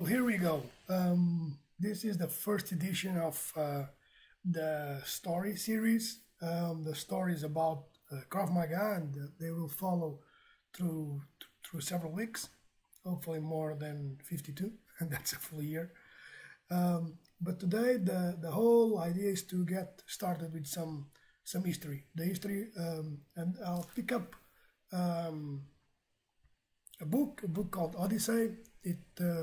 Here we go. This is the first edition of the story series. The story is about Krav Maga, and they will follow through several weeks, hopefully more than 52, and that's a full year. But today, the whole idea is to get started with some history. The history, and I'll pick up a book called Odyssey. It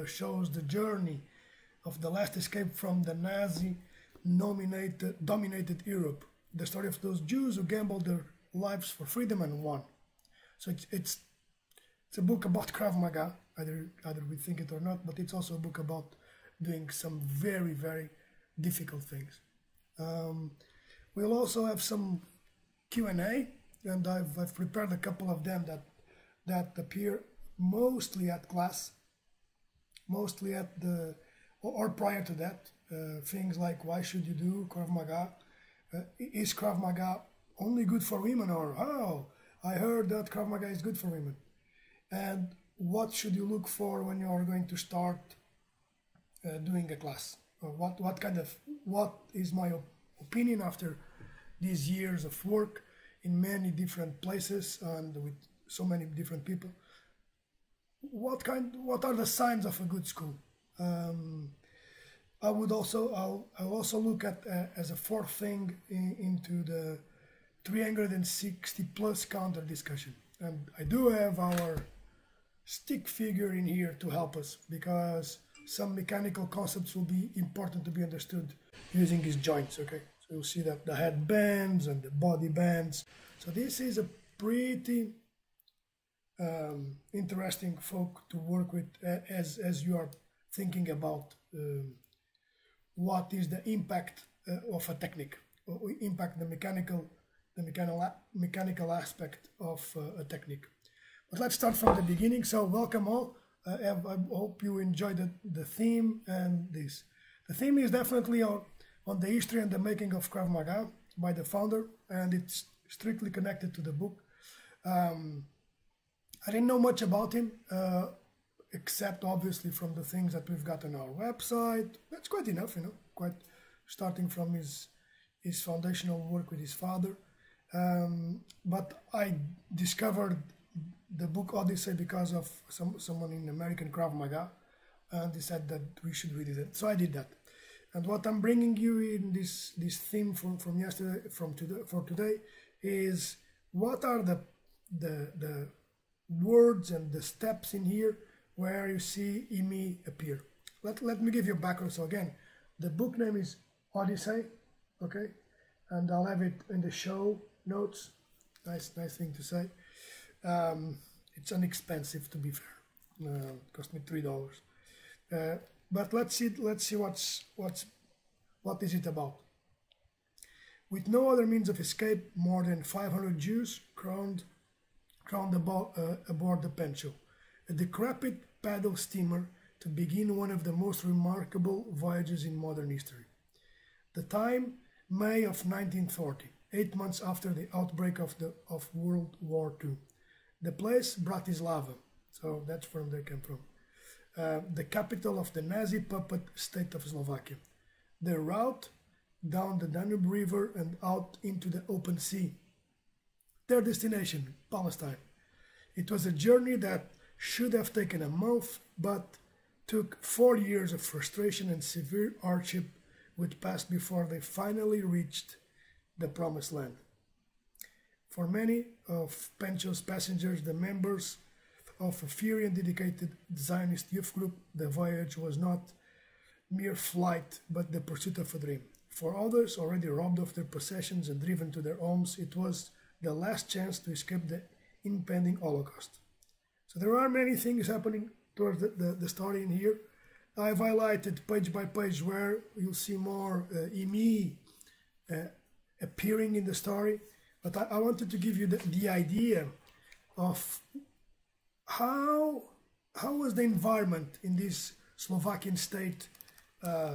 shows the journey of the last escape from the Nazi-dominated Europe. The story of those Jews who gambled their lives for freedom and won. So it's a book about Krav Maga, either we think it or not, but it's also a book about doing some very, very difficult things. We'll also have some Q&A, and I've prepared a couple of them that appear mostly at class, mostly at the or prior to that. Things like, why should you do Krav Maga? Is Krav Maga only good for women? Or, oh, I heard that Krav Maga is good for women. And what should you look for when you are going to start doing a class? Or what is my opinion after these years of work in many different places and with so many different people? What are the signs of a good school? I'll also look at as a fourth thing into the 360 plus counter discussion, and I do have our stick figure in here to help us, because some mechanical concepts will be important to be understood using his joints. Okay, so you'll see that the head bands and the body bands. So this is a pretty interesting folk to work with as you are thinking about what is the impact of a technique, or impact the mechanical aspect of a technique. But let's start from the beginning. So welcome all. I hope you enjoyed the theme and this. The theme is definitely on the history and the making of Krav Maga by the founder, and it's strictly connected to the book. I didn't know much about him, except obviously from the things that we've got on our website. That's quite enough, quite starting from his foundational work with his father. But I discovered the book Odyssey because of someone in American Krav Maga, and they said that we should read it. So I did that. And what I'm bringing you in this theme from yesterday, for today, is what are the words and the steps in here where you see IMI appear. Let me give you a background. So again, the book name is Odyssey, okay, and I'll have it in the show notes. Nice thing to say. It's inexpensive, to be fair. It cost me $3. But let's see what is it about. With no other means of escape, more than 500 Jews crowned aboard the Pentcho, a decrepit paddle steamer, to begin one of the most remarkable voyages in modern history. The time, May of 1940, 8 months after the outbreak of World War II. The place, Bratislava, so that's where they came from, the capital of the Nazi puppet state of Slovakia. The route, down the Danube River and out into the open sea. Their destination, Palestine. It was a journey that should have taken a month, but took 4 years of frustration and severe hardship would pass before they finally reached the promised land. For many of Pentcho's passengers, the members of a fiery and dedicated Zionist youth group, the voyage was not mere flight, but the pursuit of a dream. For others, already robbed of their possessions and driven to their homes, it was the last chance to escape the impending Holocaust. So there are many things happening towards the story in here. I've highlighted page by page where you'll see more IMI appearing in the story, but I wanted to give you the idea of how was the environment in this Slovakian state,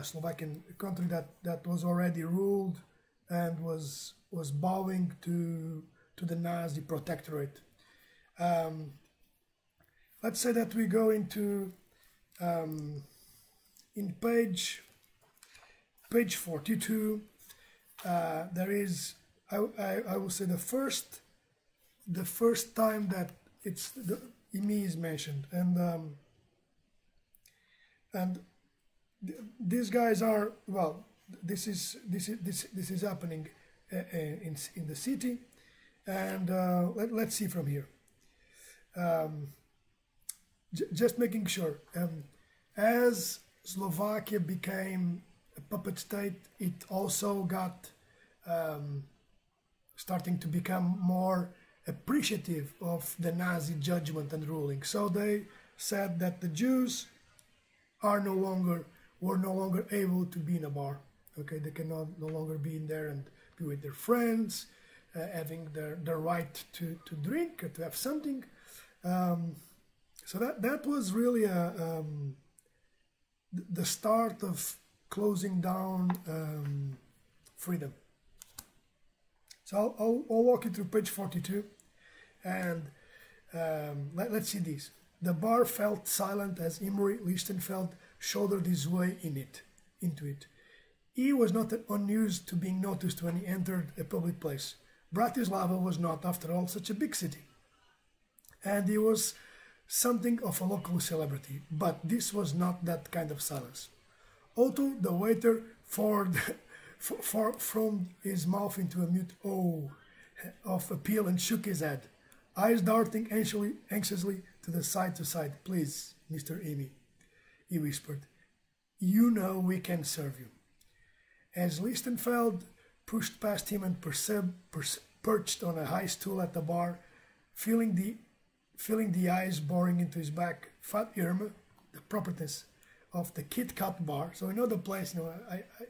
Slovakian country that was already ruled and was bowing to the Nazi protectorate. Let's say that we go into in page 42, there is, I will say, the first time that IMI is mentioned, and these guys are, well, this is happening in the city, and let's see from here. Just making sure, as Slovakia became a puppet state, it also got starting to become more appreciative of the Nazi judgment and ruling. So they said that the Jews were no longer able to be in a bar. Okay, they can no longer be in there and be with their friends, having their right to drink or to have something. So that was really the start of closing down freedom. So I'll walk you through page 42, and let's see this. The bar felt silent as Imre Lichtenfeld shouldered his way into it. He was not unused to being noticed when he entered a public place. Bratislava was not, after all, such a big city, and he was something of a local celebrity, but this was not that kind of silence. Otto, the waiter, formed his mouth into a mute "oh" of appeal and shook his head, eyes darting anxiously to side. "Please, Mr. Amy," he whispered. "You know we can serve you." As Lichtenfeld pushed past him and perched on a high stool at the bar, feeling the ice boring into his back, Fat Irma, the proprietress of the Kit Kat bar. So I know the place.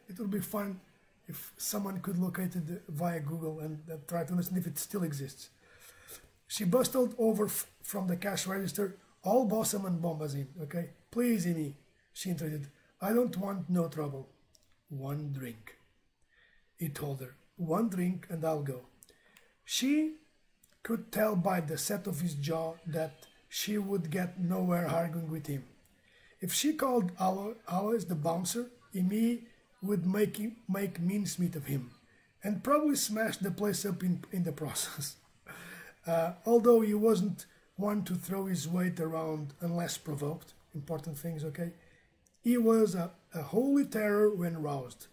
It would be fun if someone could locate it via Google and try to understand if it still exists. She bustled over from the cash register, all bosom and bombazine. Okay, "Please, Amy," she entreated. "I don't want no trouble." "One drink," he told her. "One drink and I'll go." She could tell by the set of his jaw that she would get nowhere arguing with him. If she called Alois the bouncer, Amy would make mincemeat of him, and probably smash the place up in the process. Although he wasn't one to throw his weight around unless provoked, important things, okay? He was a holy terror when roused,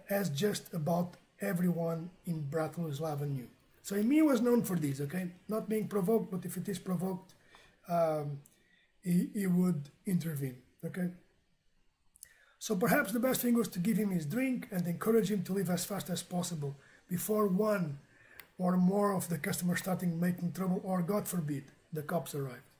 as just about everyone in Bratislava knew. So Amy was known for this, okay? Not being provoked, but if it is provoked, he would intervene, okay? So perhaps the best thing was to give him his drink and encourage him to leave as fast as possible before one or more of the customers started making trouble, or, God forbid, the cops arrived.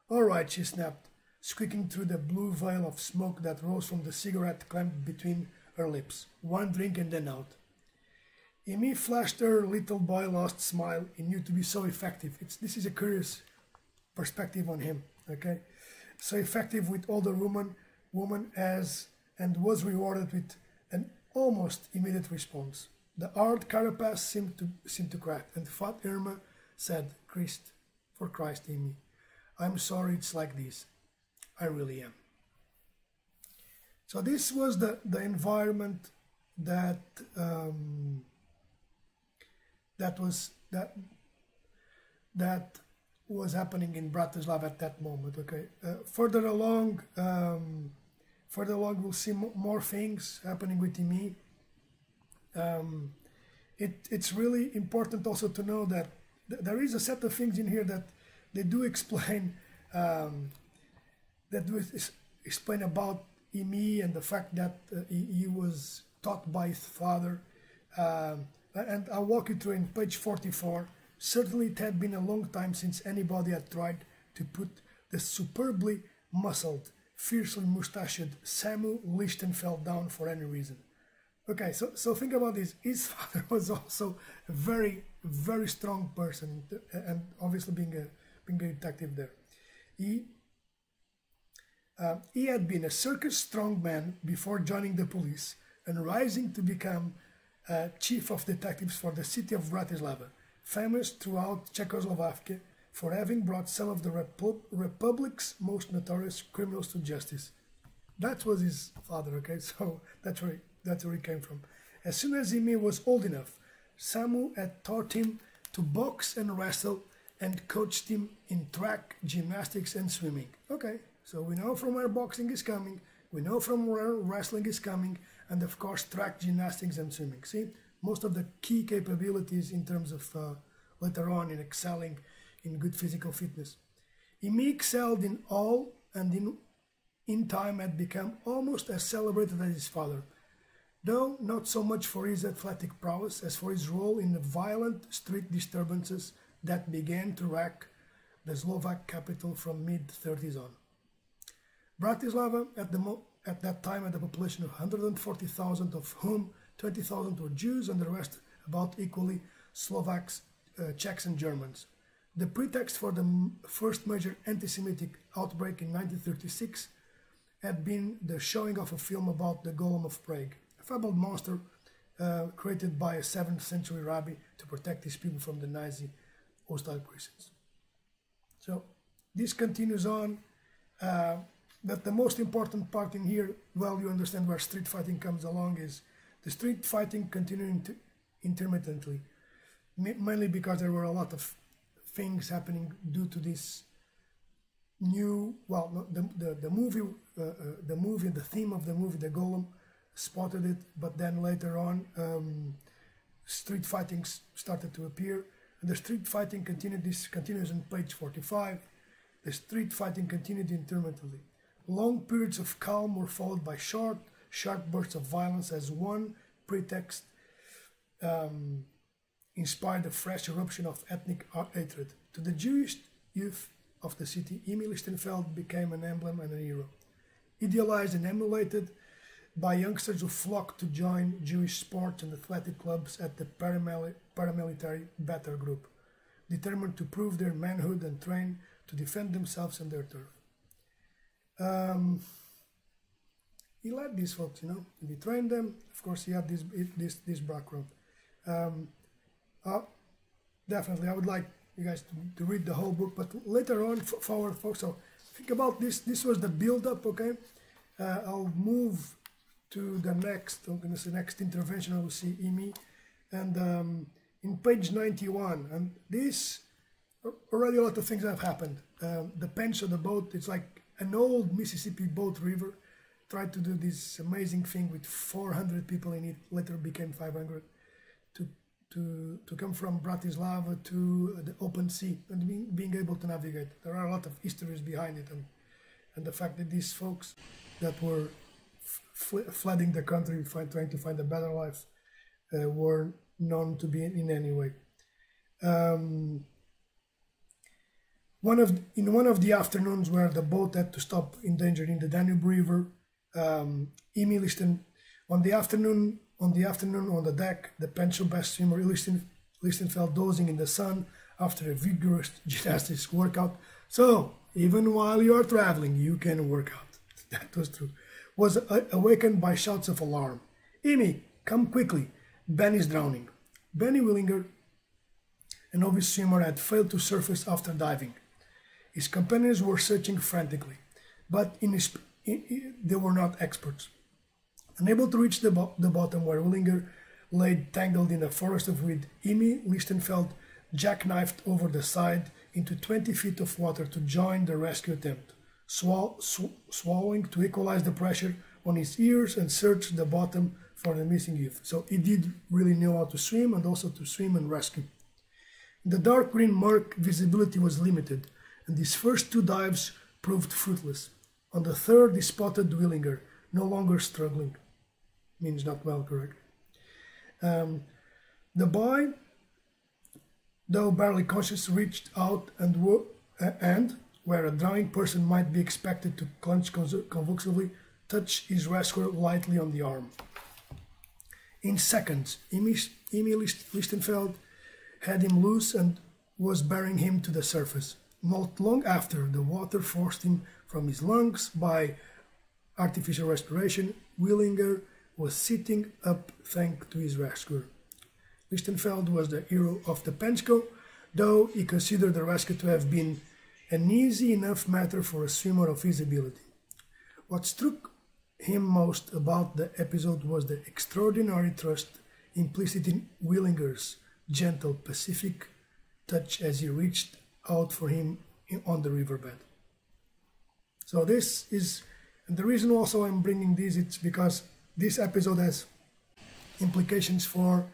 "All right," she snapped, squeaking through the blue veil of smoke that rose from the cigarette clamped between her lips. "One drink and then out." Amy flashed her little boy-lost smile. He knew to be so effective. This is a curious perspective on him, okay? So effective with older woman and was rewarded with an almost immediate response. The hard carapace seemed to crack, and Fat Irma said, For Christ, Amy, I'm sorry it's like this. I really am." So this was the environment that was happening in Bratislava at that moment. Okay, further along, we'll see more things happening with me. It's really important also to know that there is a set of things in here that they do explain about me and the fact that he was taught by his father. And I'll walk you through in page 44. Certainly it had been a long time since anybody had tried to put the superbly muscled, fiercely mustached Samuel Lichtenfeld down for any reason. Okay, so think about this. His father was also a very, very strong person, and obviously being a detective there. He had been a circus strongman before joining the police and rising to become chief of detectives for the city of Bratislava, famous throughout Czechoslovakia for having brought some of the Republic's most notorious criminals to justice. that was his father, okay? So that's where he came from. As soon as Imi was old enough, Samu had taught him to box and wrestle and coached him in track, gymnastics and swimming. Okay, so we know from where boxing is coming, we know from where wrestling is coming, and of course track, gymnastics and swimming. See, most of the key capabilities in terms of later on in excelling in good physical fitness. Imi excelled in all and in time had become almost as celebrated as his father, though not so much for his athletic prowess as for his role in the violent street disturbances that began to rack the Slovak capital from mid-30s on. Bratislava at that time had a population of 140,000, of whom 20,000 were Jews and the rest about equally Slovaks, Czechs and Germans. The pretext for the first major anti-Semitic outbreak in 1936 had been the showing of a film about the Golem of Prague, a fabled monster created by a 7th century rabbi to protect his people from the Nazi hostile prisons. So this continues on, but the most important part in here, well, you understand where street fighting comes along, is the street fighting continuing intermittently, mainly because there were a lot of things happening due to this new, well, the movie, the theme of the movie, the Golem, spotted it, but then later on, street fighting started to appear, and the street fighting continues on page 45. The street fighting continued intermittently. Long periods of calm were followed by short, sharp bursts of violence as one pretext inspired a fresh eruption of ethnic hatred. To the Jewish youth of the city, Imi Lichtenfeld became an emblem and a hero. Idealized and emulated by youngsters who flocked to join Jewish sports and athletic clubs at the paramilitary Battle Group, determined to prove their manhood and train to defend themselves and their turf. He led these folks, you know, he trained them. Of course, he had this background. Definitely, I would like you guys to read the whole book, but later on, forward, folks. So think about this. This was the build-up, okay? I'll move to the next. I'm going to say next intervention. I will see Imi, and in page 91, and this already a lot of things have happened. The Pentcho, the boat, it's like an old Mississippi boat river. Tried to do this amazing thing with 400 people in it. Later became 500. To come from Bratislava to the open sea and being able to navigate. There are a lot of histories behind it, and the fact that these folks that were flooding the country, trying to find a better life, were known to be in any way. In one of the afternoons where the boat had to stop endangered in the Danube River, Imi Lichten, on the afternoon on the deck, the Pentcho best swimmer Lichtenfeld dozing in the sun after a vigorous gymnastics workout. So, even while you are traveling, you can work out. That was true. Was awakened by shouts of alarm. Imi, come quickly. Ben is drowning. Benny Willinger, a novice swimmer, had failed to surface after diving. His companions were searching frantically, but they were not experts. Unable to reach the bottom where Willinger lay tangled in a forest of weed, Imi Lichtenfeld jackknifed over the side into 20 feet of water to join the rescue attempt, swallowing to equalize the pressure on his ears and search the bottom for the missing youth. So he did really know how to swim and also to swim and rescue. In the dark green murk, visibility was limited, and these first two dives proved fruitless. On the third, he spotted Willinger, no longer struggling. Means not well, correct. The boy, though barely conscious, reached out and where a drowning person might be expected to clench convulsively, touched his rescuer lightly on the arm. In seconds, Imi Lichtenfeld had him loose and was bearing him to the surface. Not long after, the water forced him from his lungs by artificial respiration. Willinger was sitting up thanks to his rescuer. Lichtenfeld was the hero of the Pentcho, though he considered the rescue to have been an easy enough matter for a swimmer of his ability. What struck him most about the episode was the extraordinary trust implicit in Willinger's gentle, pacific touch as he reached out for him on the riverbed. So this is, and the reason also I'm bringing this, it's because this episode has implications for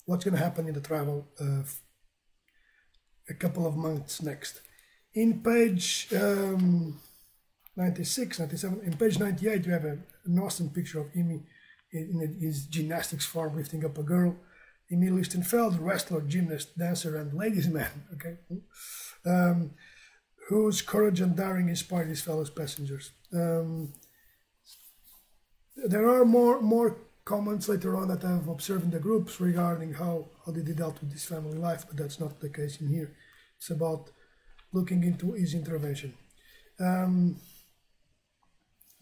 what's going to happen in the travel a couple of months next. In page 96, 97, in page 98 you have an awesome picture of Imi in his gymnastics form lifting up a girl. Imi Lichtenfeld, wrestler, gymnast, dancer, and ladies' man, okay, whose courage and daring inspired his fellow passengers. There are more comments later on that I've observed in the groups regarding how they dealt with this family life, but that's not the case in here. It's about looking into his intervention. I'd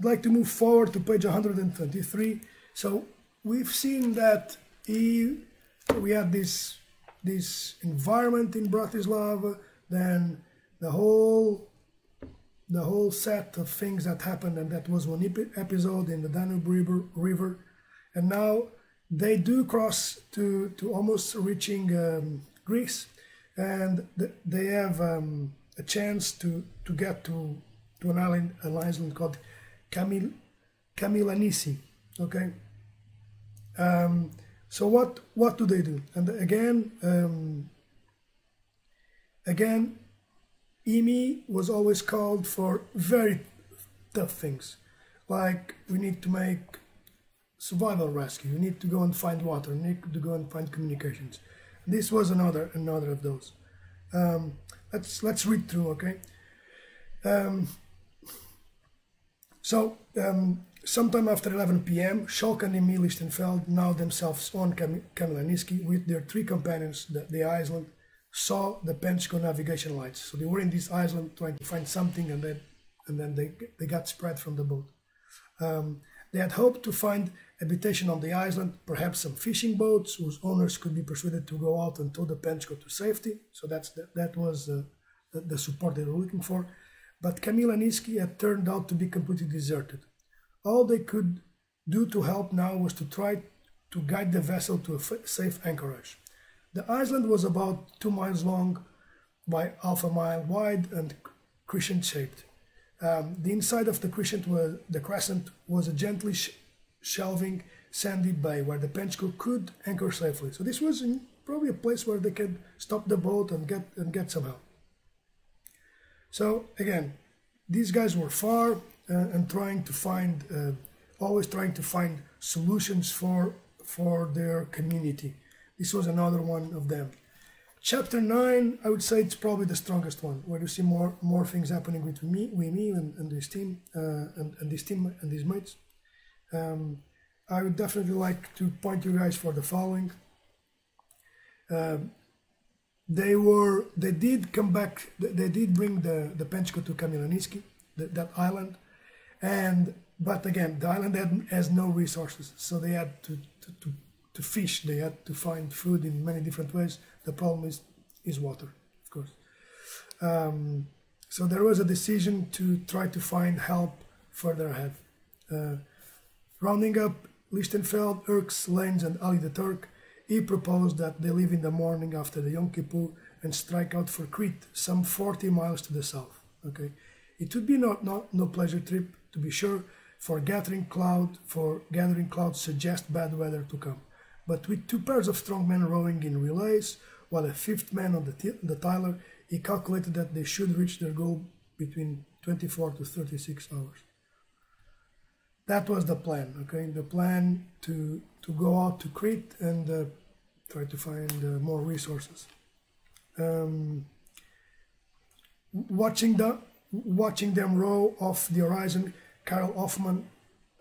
like to move forward to page 123. So we've seen that we had this environment in Bratislava, then the whole set of things that happened, and that was one episode in the Danube River, and now they do cross to almost reaching Greece, and they have a chance to get to an island called Kamilanisi. Okay. So what do they do? And again, Imi was always called for very tough things, like we need to make survival rescue, we need to go and find water, we need to go and find communications. This was another of those. Let's read through, okay? Sometime after 11 p.m., Schalk and Imi Lichtenfeld, now themselves on Kamilaniski, with their three companions, the island, saw the Pentcho navigation lights. So they were in this island trying to find something, and then they got spread from the boat. They had hoped to find habitation on the island, perhaps some fishing boats whose owners could be persuaded to go out and tow the Pentcho to safety. So that was the support they were looking for. But Kamilaniski had turned out to be completely deserted. All they could do to help now was to try to guide the vessel to a safe anchorage. The island was about 2 miles long by half a mile wide and crescent-shaped. The inside of the crescent was a gently shelving sandy bay where the Pentcho could anchor safely. So this was probably a place where they could stop the boat and get some help. So again, these guys were far and always trying to find solutions for their community. This was another one of them. Chapter 9, I would say it's probably the strongest one, where you see more things happening with me and this team and this team and these mates. I would definitely like to point you guys for the following. They did come back. They did bring the Pentcho to Kamilaniski, that island, but again, the island has no resources, so they had to fish. They had to find food in many different ways. The problem is water, of course. So there was a decision to try to find help further ahead. Rounding up Lichtenfeld, Urks, Lanes, and Ali the Turk, he proposed that they leave in the morning after the Yom Kippur and strike out for Crete, some 40 miles to the south. Okay, it would be no pleasure trip, to be sure, for gathering clouds suggest bad weather to come. But with 2 pairs of strong men rowing in relays, while a 5th man on the tiller, he calculated that they should reach their goal between 24 to 36 hours. That was the plan, okay? The plan to go out to Crete and try to find more resources. Watching them row off the horizon, Karl Hoffmann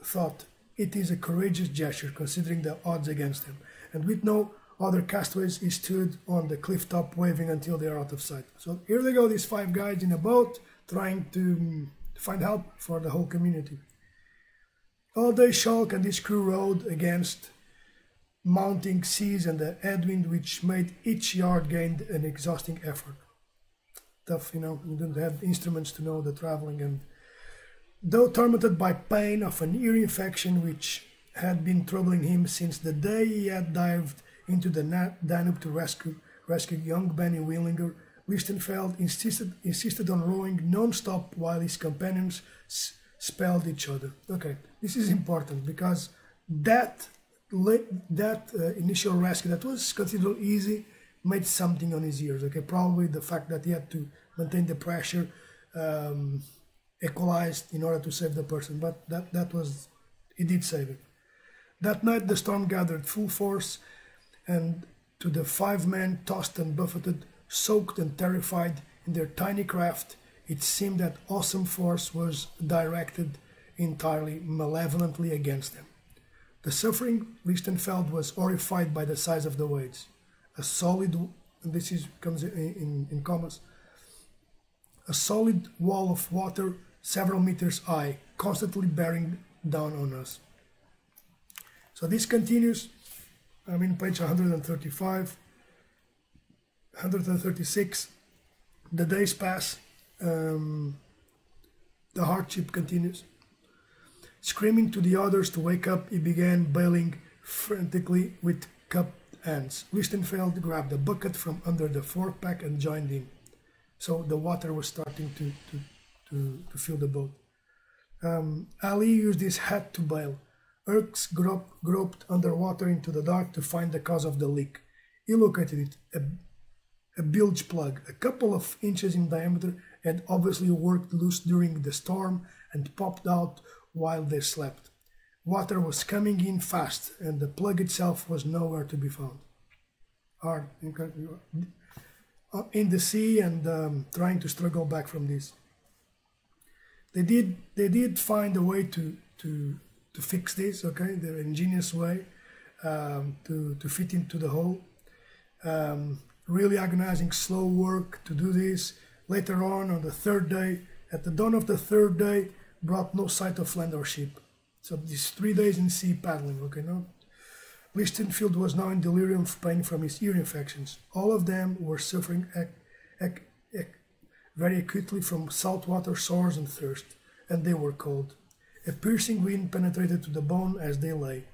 thought, it is a courageous gesture considering the odds against him. And with no other castaways, he stood on the cliff top waving until they are out of sight. So here they go, these 5 guys in a boat trying to find help for the whole community. All day Schalk and his crew rowed against mounting seas and the headwind, which made each yard gained an exhausting effort. Tough, you know, we didn't have instruments to know the traveling, and Though tormented by pain of an ear infection which had been troubling him since the day he had dived into the Danube to rescue young Benny Willinger, Lichtenfeld insisted on rowing non-stop while his companions spelled each other. Okay, this is important because that initial rescue that was considered easy made something on his ears. Okay, probably the fact that he had to maintain the pressure equalized in order to save the person, but it did save it. That night the storm gathered full force, and to the 5 men tossed and buffeted, soaked and terrified in their tiny craft, it seemed that awesome force was directed entirely malevolently against them. The suffering Lichtenfeld was horrified by the size of the waves. A solid, and this comes in commas, a solid wall of water several meters high, constantly bearing down on us. So this continues. I'm in page 135, 136. The days pass. The hardship continues. Screaming to the others to wake up, he began bailing frantically with cupped hands. Lichtenfeld grabbed a bucket from under the forepack and joined in. So the water was starting to fill the boat. Ali used his hat to bail. Erks groped underwater into the dark to find the cause of the leak. He located it, a bilge plug, a couple of inches in diameter, had obviously worked loose during the storm and popped out while they slept. Water was coming in fast, and the plug itself was nowhere to be found. Hard, in the sea, and trying to struggle back from this. They did find a way to fix this, okay, their ingenious way to fit into the hole. Really agonizing, slow work to do this. Later on the third day, at the dawn of the third day, brought no sight of land or ship. So these 3 days in sea paddling, okay, no? Lichtenfeld was now in delirium of pain from his ear infections. All of them were suffering very acutely from saltwater sores and thirst, and they were cold. A piercing wind penetrated to the bone as they lay,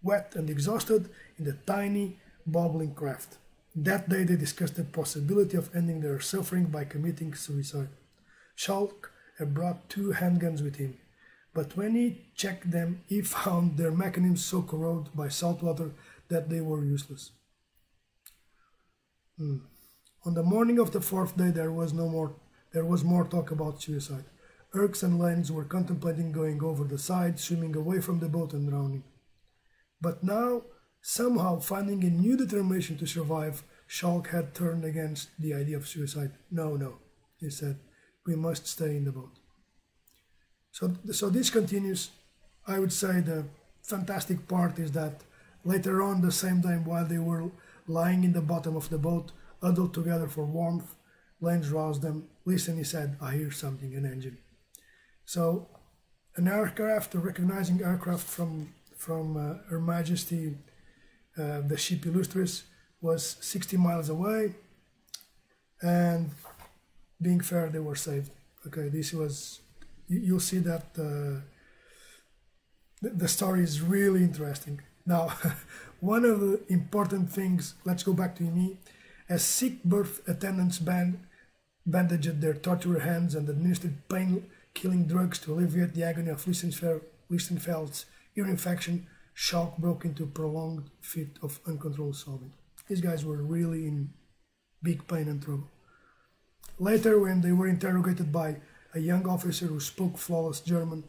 wet and exhausted, in the tiny, bobbling craft. That day they discussed the possibility of ending their suffering by committing suicide. Schalk had brought 2 handguns with him, but when he checked them, he found their mechanisms so corroded by saltwater that they were useless. On the morning of the 4th day, there was more talk about suicide. Erks and Lenz were contemplating going over the side, swimming away from the boat and drowning. But now, somehow finding a new determination to survive, Schalk had turned against the idea of suicide. No, he said, we must stay in the boat. So this continues. I would say the fantastic part is that later on, the same time while they were lying in the bottom of the boat, huddled together for warmth, Lenz roused them. Listen, he said, I hear something, an engine. So an aircraft, a recognizing aircraft from Her Majesty, the ship Illustrious, was 60 miles away, and being fair, they were saved. Okay, this was, you'll see that the story is really interesting. Now, one of the important things, let's go back to me, as sick birth attendants bandaged their tortured hands and administered pain-killing drugs to alleviate the agony of Lichtenfeld's ear infection, Schalk broke into a prolonged fit of uncontrolled sobbing. These guys were really in big pain and trouble. Later, when they were interrogated by a young officer who spoke flawless German,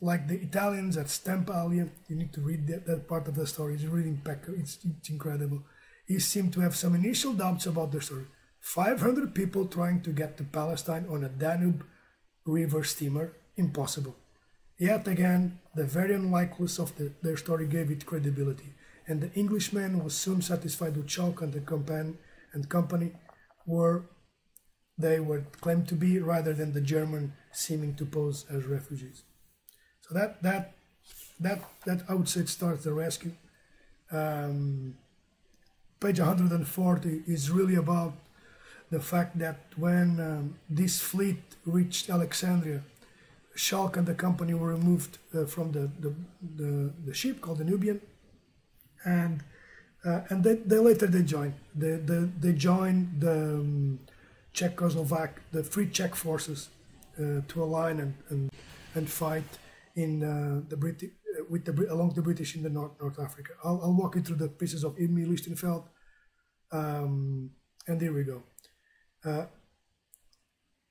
like the Italians at Stamp Alley, you need to read that part of the story. It's really impeccable. It's incredible. He seemed to have some initial doubts about their story. 500 people trying to get to Palestine on a Danube River steamer, impossible. Yet again, the very unlikeliness of their story gave it credibility, and the Englishman was soon satisfied with Schalk and the company where they were claimed to be, rather than the German seeming to pose as refugees. So that I would say starts the rescue. Page 140 is really about the fact that when this fleet reached Alexandria, Schalk and the company were removed from the ship called the Nubian, and they later joined. They joined the Czechoslovak, the Free Czech forces, to align and fight in the British along the British in the North Africa. I'll walk you through the pieces of Emil Lichtenfeld, and here we go.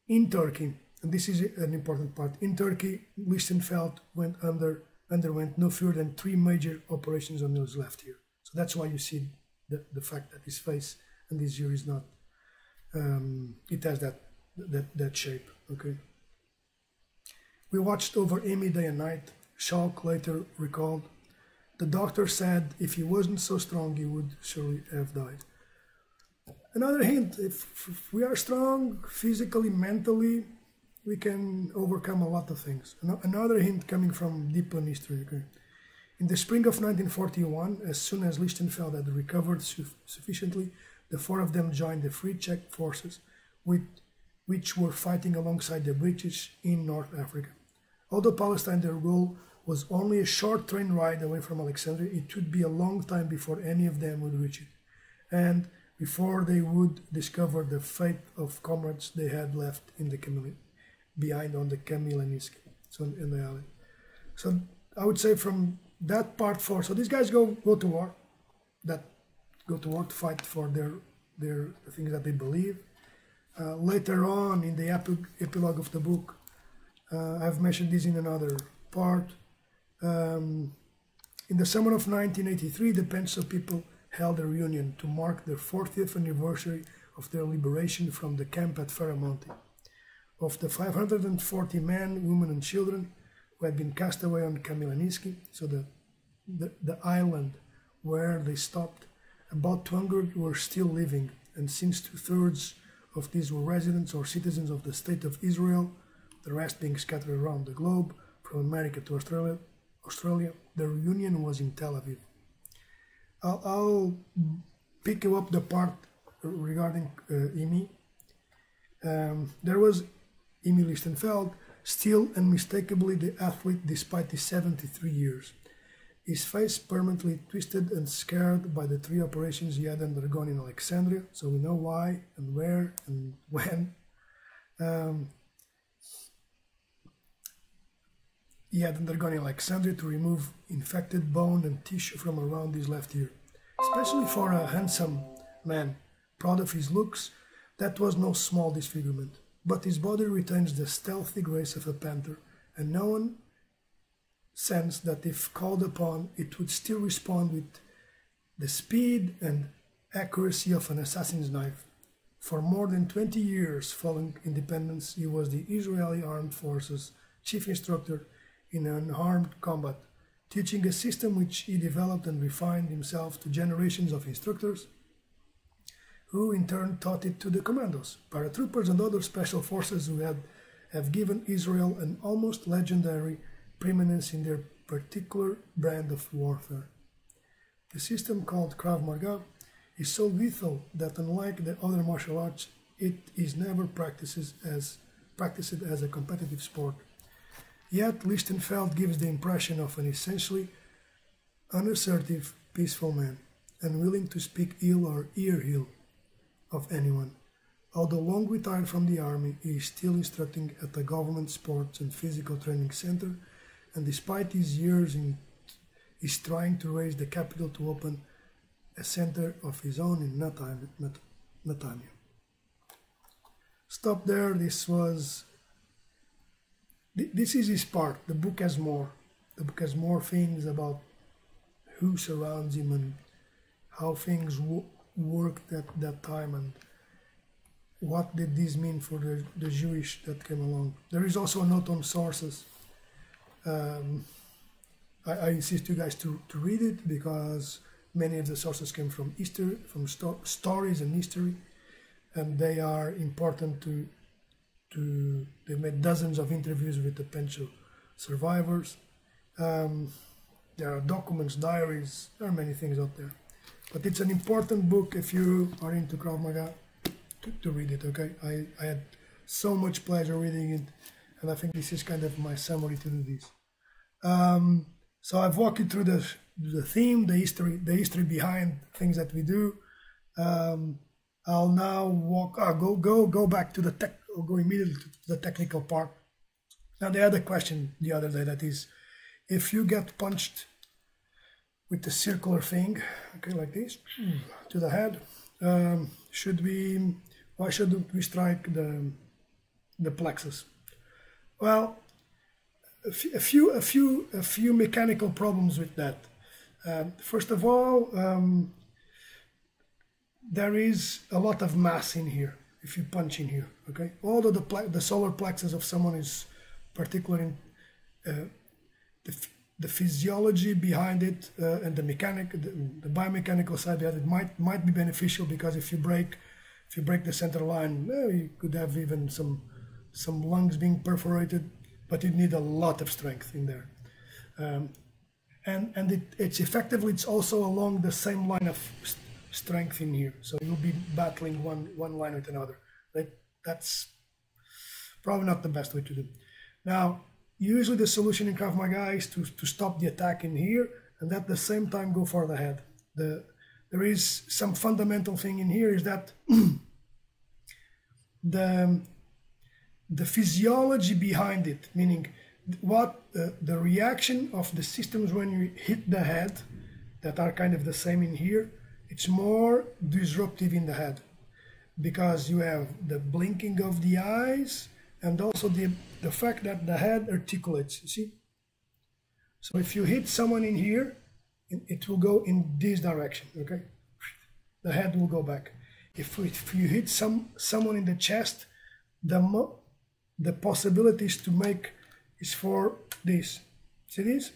In Turkey, and this is an important part, in Turkey, Lichtenfeld underwent no fewer than 3 major operations on his left ear. So that's why you see the fact that his face and his ear is not, it has that shape, okay? We watched over Amy day and night. Schalk later recalled, the doctor said if he wasn't so strong, he would surely have died. Another hint, if we are strong physically, mentally, we can overcome a lot of things. Another hint coming from deeper history. Okay? In the spring of 1941, as soon as Lichtenfeld had recovered sufficiently, the 4 of them joined the Free Czech forces, which were fighting alongside the British in North Africa. Although Palestine, their goal was only a short train ride away from Alexandria, it would be a long time before any of them would reach it, and before they would discover the fate of comrades they had left in the behind on the Kamilaniski, so in the alley. So I would say from that part forward, so these guys go to war, to fight for the things that they believe. Later on in the epilogue of the book, I've mentioned this in another part. In the summer of 1983, the Pentcho people held a reunion to mark the 40th anniversary of their liberation from the camp at Feramonti. Of the 540 men, women and children who had been cast away on Kamilaniski, so the island where they stopped, about 200 were still living, and since 2/3 of these were residents or citizens of the State of Israel, the rest being scattered around the globe, from America to Australia, the reunion was in Tel Aviv. I'll pick you up the part regarding Emi. There was Emi Lichtenfeld, still unmistakably the athlete despite his 73 years. His face permanently twisted and scarred by the 3 operations he had undergone in Alexandria, so we know why and where and when. He had undergone in Alexandria to remove infected bone and tissue from around his left ear. Especially for a handsome man, proud of his looks, that was no small disfigurement. But his body retains the stealthy grace of a panther, and no one sensed that if called upon, it would still respond with the speed and accuracy of an assassin's knife. For more than 20 years following independence, he was the Israeli Armed Forces chief instructor in unarmed combat, teaching a system which he developed and refined himself to generations of instructors, who in turn taught it to the commandos, paratroopers and other special forces who have given Israel an almost legendary preeminence in their particular brand of warfare. The system called Krav Maga is so lethal that unlike the other martial arts, it is never practiced as a competitive sport. Yet Lichtenfeld gives the impression of an essentially unassertive, peaceful man, unwilling to speak ill or hear ill of anyone. Although long retired from the army, he is still instructing at the government sports and physical training center, and despite his years is trying to raise the capital to open a center of his own in Netanya. Stop there. This is his part. The book has more. The book has more things about who surrounds him and how things worked at that time and what did this mean for the Jewish that came along. There is also a note on sources. I insist you guys to read it because many of the sources came from history, from stories and history, and they are important to they made dozens of interviews with the Pentcho survivors. There are documents, diaries, there are many things out there. But it's an important book if you are into Krav Maga to read it, okay? I had so much pleasure reading it. and I think this is kind of my summary to do this. So I've walked you through the theme, the history behind things that we do. I'll now go back to the go immediately to the technical part. Now, they had a question the other day, that is, if you get punched with the circular thing, okay, like this, to the head, why shouldn't we strike the plexus? Well, a few mechanical problems with that. First of all, there is a lot of mass in here if you punch in here, okay? Although the solar plexus of someone is particularly the physiology behind it and the biomechanical side behind it might be beneficial, because if you break the center line, you could have even some lungs being perforated, but you need a lot of strength in there. And it's also along the same line of strength in here, so you'll be battling one line with another. That's probably not the best way to do. Now, usually the solution in Krav Maga is to stop the attack in here, and at the same time go for the head. There is some fundamental thing in here, is that the physiology behind it, meaning what the reaction of the systems when you hit the head, that are kind of the same in here, it's more disruptive in the head, because you have the blinking of the eyes and also the fact that the head articulates, you see? So if you hit someone in here, it will go in this direction, okay? The head will go back. If you hit someone in the chest, the possibilities to make is for this. See this?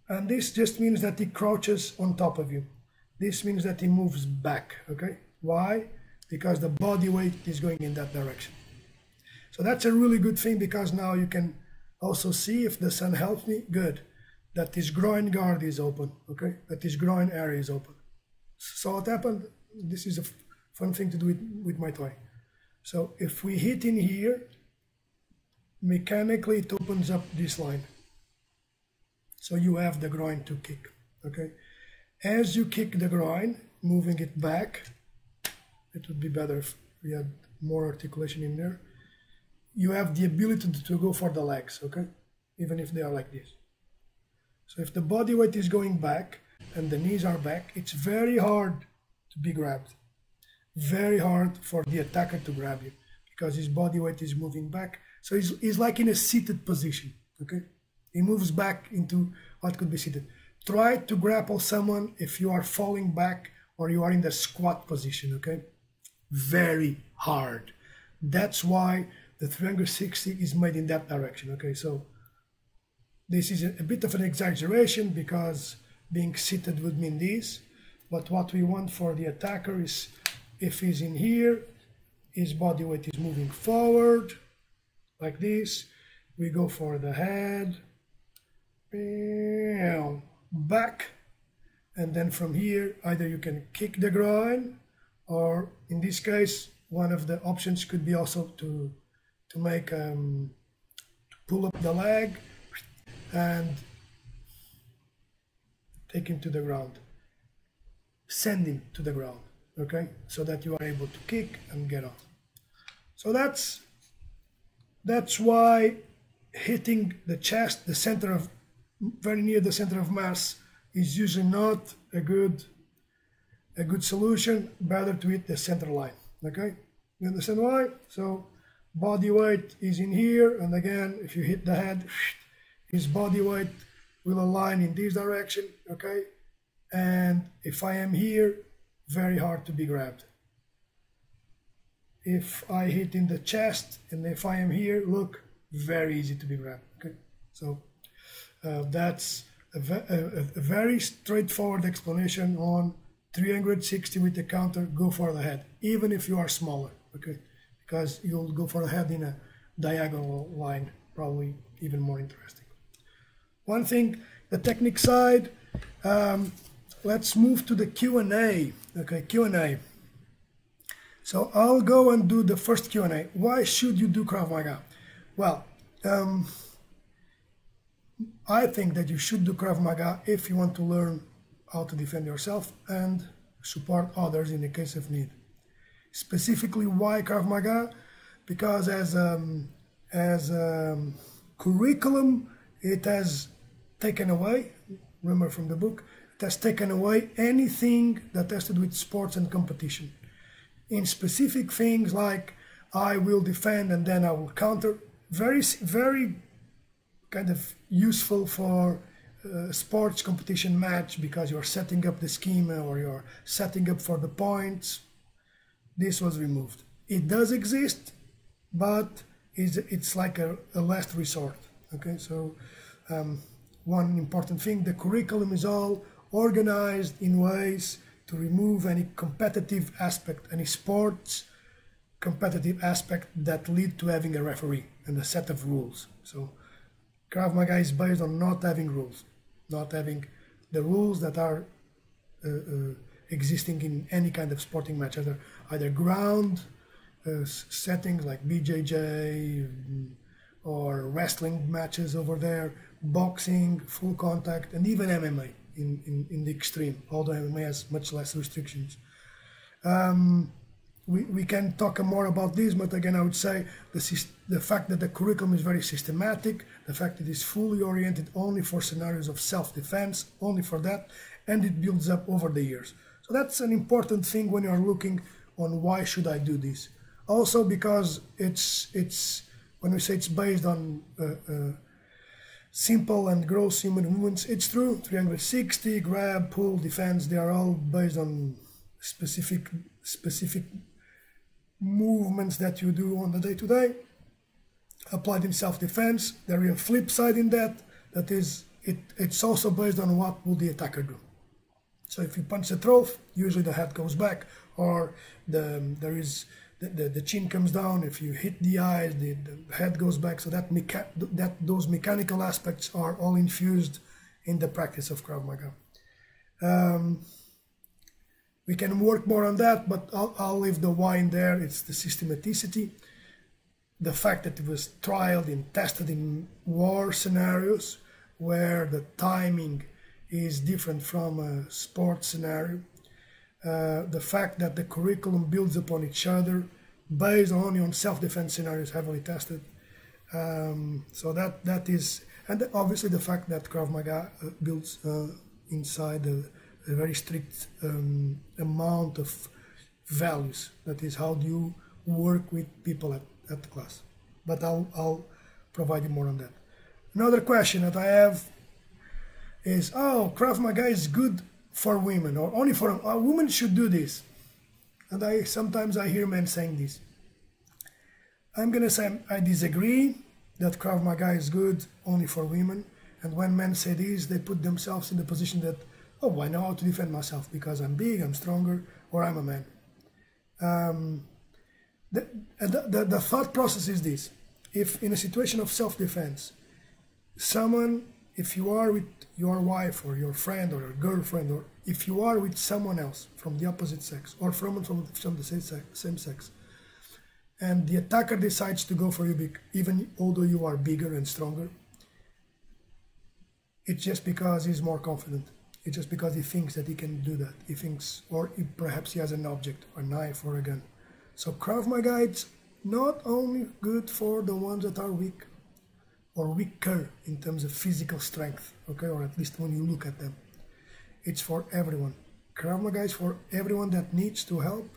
And this just means that he crouches on top of you. This means that he moves back, okay? Why? Because the body weight is going in that direction. So that's a really good thing, because now you can also see, if the sun helps me, good, that this groin guard is open, okay? That this groin area is open. So what happened? This is a fun thing to do with my toy. So if we hit in here, mechanically it opens up this line. So you have the groin to kick, okay? As you kick the groin, moving it back, it would be better if we had more articulation in there. You have the ability to go for the legs, okay? Even if they are like this. So if the body weight is going back and the knees are back, it's very hard to be grabbed. Very hard for the attacker to grab you, because his body weight is moving back. So he's like in a seated position, okay? He moves back into what could be seated. Try to grapple someone if you are falling back or you are in the squat position, okay? Very hard. That's why the 360 is made in that direction, okay? So this is a bit of an exaggeration, because being seated would mean this, but what we want for the attacker is, if he's in here, his body weight is moving forward, like this, we go for the head, back, and then from here, either you can kick the groin, or in this case, one of the options could be also to make to pull up the leg and take him to the ground, send him to the ground, okay, so that you are able to kick and get off. So that's why hitting the chest, the center of, very near the center of mass, is usually not a good solution. Better to hit the center line, okay? You understand why? So body weight is in here, and again, if you hit the head, his body weight will align in this direction, okay? And if I am here, very hard to be grabbed. If I hit in the chest, and if I am here, look, very easy to be grabbed, okay? So that's a very straightforward explanation on 360 with the counter. Go for the head, even if you are smaller, okay? Because you'll go for the head in a diagonal line, probably even more interesting. One thing, the technique side, let's move to the Q&A, okay, Q&A. So I'll go and do the first Q&A. Why should you do Krav Maga? Well, I think that you should do Krav Maga if you want to learn how to defend yourself and support others in the case of need. Specifically, why Krav Maga? Because as curriculum, it has taken away, remember from the book, it has taken away anything that has to do with sports and competition. In specific things like I will defend and then I will counter, very kind of useful for sports competition match because you're setting up the schema or you're setting up for the points. This was removed. It does exist, but it's like a last resort. Okay, so one important thing, the curriculum is all organized in ways to remove any competitive aspect, any sports competitive aspect that lead to having a referee and a set of rules. So Krav Maga is based on not having rules, not having the rules that are existing in any kind of sporting match, either ground settings like BJJ or wrestling matches over there, boxing, full contact, and even MMA in the extreme, although MMA has much less restrictions. We can talk more about this, but again, I would say the fact that the curriculum is very systematic, the fact that it is fully oriented only for scenarios of self-defense, only for that, and it builds up over the years. So that's an important thing when you're looking on why should I do this. Also because it's when we say it's based on simple and gross human movements, it's true. 360, grab, pull, defense, they are all based on specific movements that you do on the day-to-day, applied in self-defense. There is a flip side in that is it's also based on what will the attacker do. So if you punch the throat, usually the head goes back, or the chin comes down. If you hit the eyes, the head goes back. So those mechanical aspects are all infused in the practice of Krav Maga. We can work more on that, but I'll leave the why in there. It's the systematicity, the fact that it was trialed and tested in war scenarios where the timing is different from a sports scenario. The fact that the curriculum builds upon each other based only on self-defense scenarios heavily tested. So that is, and obviously the fact that Krav Maga builds inside a very strict amount of values. That is, how do you work with people at the class? But I'll provide you more on that. Another question that I have is, Krav Maga is good for women, or only for women should do this. And sometimes I hear men saying this. I'm gonna say I disagree that Krav Maga is good only for women. And when men say this, they put themselves in the position that, I know how to defend myself because I'm big, I'm stronger, or I'm a man. The thought process is this. If in a situation of self-defense, if you are with your wife or your friend or your girlfriend, or if you are with someone else from the opposite sex or from the same sex, and the attacker decides to go for you, even although you are bigger and stronger, it's just because he's more confident. It's just because he thinks that he can do that. He thinks, or perhaps he has an object, a knife or a gun. So Krav Maga, it's not only good for the ones that are weak or weaker in terms of physical strength, okay, or at least when you look at them. It's for everyone. Krav Maga is for everyone that needs to help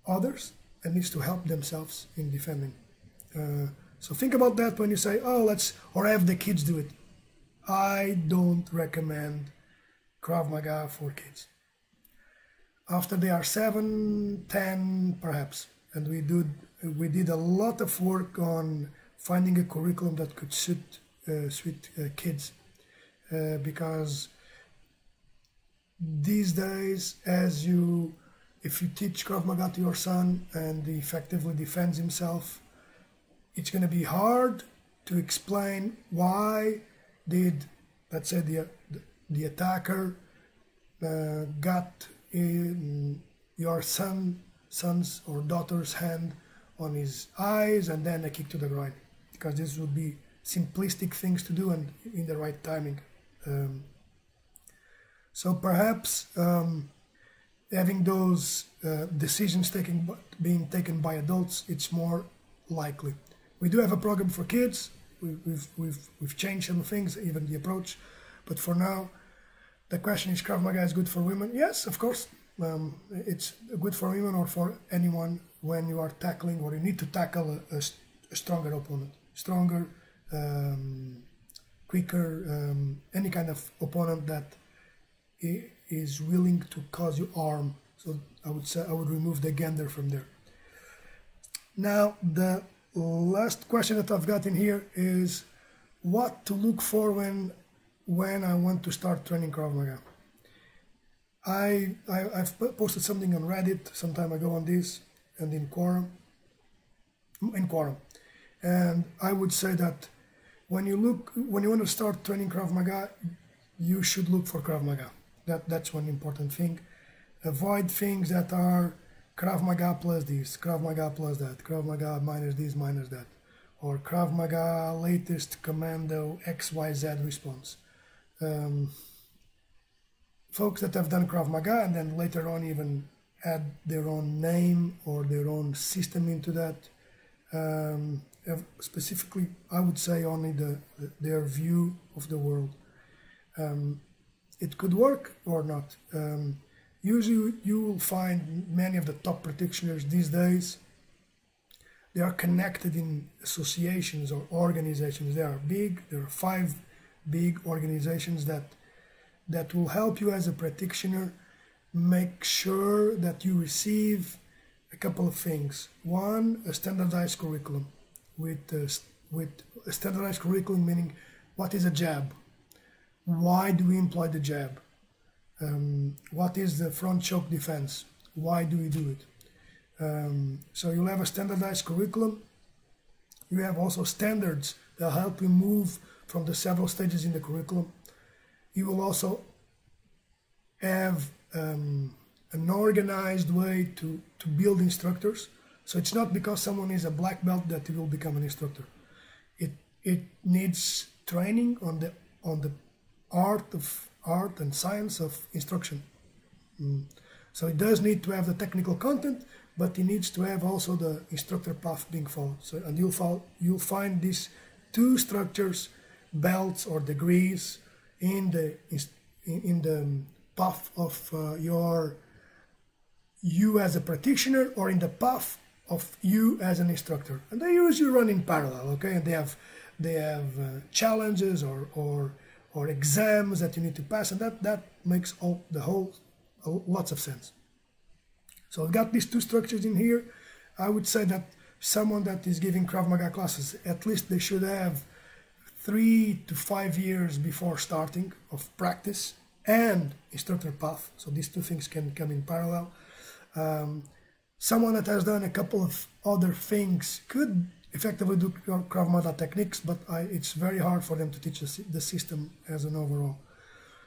others and needs to help themselves in defending. So think about that when you say, or have the kids do it. I don't recommend Krav Maga for kids. After they are 7, 10 perhaps, and we did a lot of work on finding a curriculum that could suit kids, because these days, if you teach Krav Maga to your son and he effectively defends himself, it's going to be hard to explain why did, let's say, the attacker got in your son's or daughter's hand on his eyes and then a kick to the groin. because this would be simplistic things to do and in the right timing. So perhaps having those decisions being taken by adults, it's more likely. We do have a program for kids. We've changed some things, even the approach, but for now, the question is: Krav Maga is good for women? Yes, of course. It's good for women or for anyone when you are tackling or you need to tackle a stronger opponent, stronger, quicker, any kind of opponent that is willing to cause you harm. So I would say I would remove the gender from there. Now the last question that I've got in here is what to look for when I want to start training Krav Maga. I've posted something on Reddit some time ago on this and in Quorum, and I would say that when you want to start training Krav Maga, you should look for Krav Maga. That's one important thing. Avoid things that are Krav Maga plus this, Krav Maga plus that, Krav Maga minus this, minus that, or Krav Maga latest commando XYZ response. Folks that have done Krav Maga and then later on even add their own name or their own system into that, specifically, I would say only their view of the world. It could work or not. Usually you will find many of the top practitioners these days, they are connected in associations or organizations. They are big. There are 5 big organizations that will help you as a practitioner make sure that you receive a couple of things. One, a standardized curriculum. With a standardized curriculum meaning what is a jab? Why do we employ the jab? What is the front choke defense? Why do we do it? So you'll have a standardized curriculum. You have also standards that help you move from the several stages in the curriculum. You will also have an organized way to build instructors. So it's not because someone is a black belt that he will become an instructor. It needs training on the art and science of instruction. So it does need to have the technical content, but it needs to have also the instructor path being followed. So and you'll find these 2 structures, belts or degrees, in the path of you as a practitioner or in the path of you as an instructor, and they usually run in parallel. Okay, and they have challenges or exams that you need to pass, and that makes lots of sense. So I've got these 2 structures in here. I would say that someone that is giving Krav Maga classes, at least they should have 3 to 5 years before starting of practice and instructor path. So these 2 things can come in parallel. Someone that has done a couple of other things could effectively do Krav Maga techniques, but it's very hard for them to teach the system as an overall.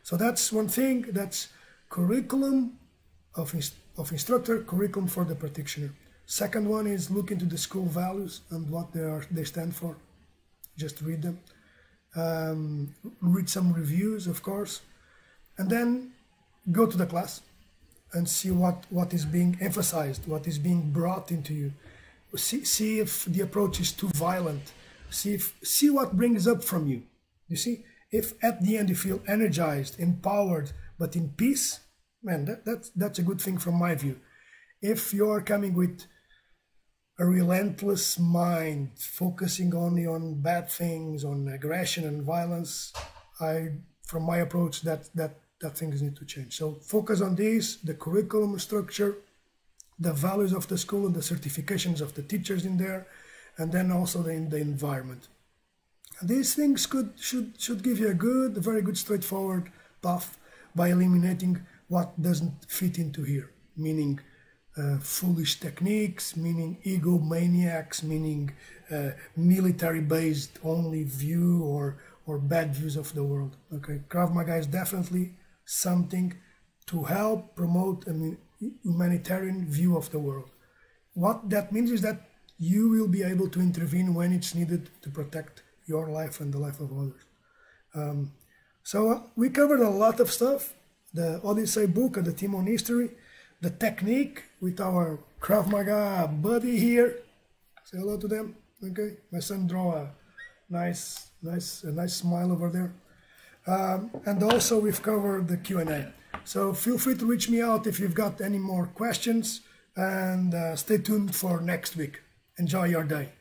So that's one thing. That's curriculum of instructor, curriculum for the practitioner. Second one is look into the school values and what they stand for. Just read them. Read some reviews, of course, and then go to the class and see what is being emphasized, what is being brought into you. See if the approach is too violent. See what brings up from you. You see, if at the end you feel energized, empowered, but in peace, man, that's a good thing from my view. If you're coming with a relentless mind, focusing only on bad things, on aggression and violence, from my approach, that things need to change. So focus on these: the curriculum structure, the values of the school and the certifications of the teachers in there, and then also the environment. And these things should give you a very good straightforward path by eliminating what doesn't fit into here, meaning foolish techniques, meaning egomaniacs, meaning military-based only view or bad views of the world. Okay, Krav Maga is definitely something to help promote a humanitarian view of the world. What that means is that you will be able to intervene when it's needed to protect your life and the life of others. So we covered a lot of stuff. The Odyssey book and the team on history, the technique with our Krav Maga buddy here. Say hello to them. Okay, my son drew a nice smile over there. And also we've covered the Q&A. So feel free to reach me out if you've got any more questions, and stay tuned for next week. Enjoy your day.